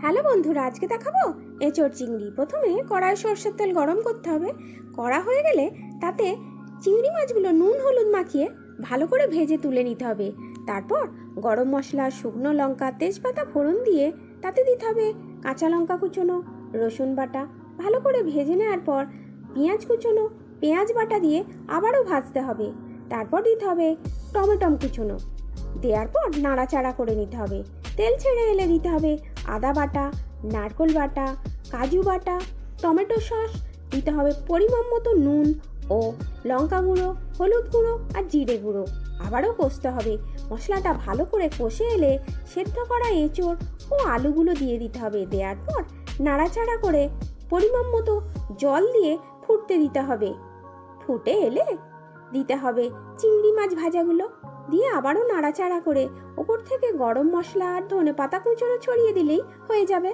Hello বন্ধুরা, আজকে দেখাবো এঁচোড় চিংড়ি। প্রথমে কড়াই সরষের তেল গরম করতে হবে। কড়া হয়ে গেলে তাতে চিংড়ি মাছগুলো নুন হলুদ মাখিয়ে ভালো করে ভেজে তুলে নিতে হবে। তারপর গরম মশলা, শুকনো লঙ্কা, তেজপাতা ফোড়ন দিয়ে তাতে দিতে হবে কাঁচা লঙ্কা কুচোনো, রসুন বাটা। ভালো করে ভেজে নেওয়ার পর পেঁয়াজ কুচোনো, পেঁয়াজ বাটা দিয়ে আবারও ভাজতে হবে। তারপর দিতে হবে টমেটো কুচোনো। দেওয়ার পর নাড়াচাড়া করে নিতে হবে। তেল ছেড়ে এলে দিতে হবে আদা বাটা, নারকেল বাটা, কাজু বাটা, টমেটো সস, দিতে হবে পরিমাণ মতো নুন ও লঙ্কা গুঁড়ো, হলুদ গুঁড়ো আর জিরে গুঁড়ো। আবারও কষতে হবে। মশলাটা ভালো করে কষে এলে সেদ্ধ করা এঁচোড় ও আলুগুলো দিয়ে দিতে হবে। দেওয়ার পর নাড়াচাড়া করে পরিমাণ মতো জল দিয়ে ফুটতে দিতে হবে। ফুটে এলে দিতে হবে চিংড়ি মাছ ভাজাগুলো, দিয়ে আবারও নাড়াচাড়া করে ওপর থেকে গরম মশলা আর ধনেপাতা কুচোনো ছড়িয়ে দিলেই হয়ে যাবে।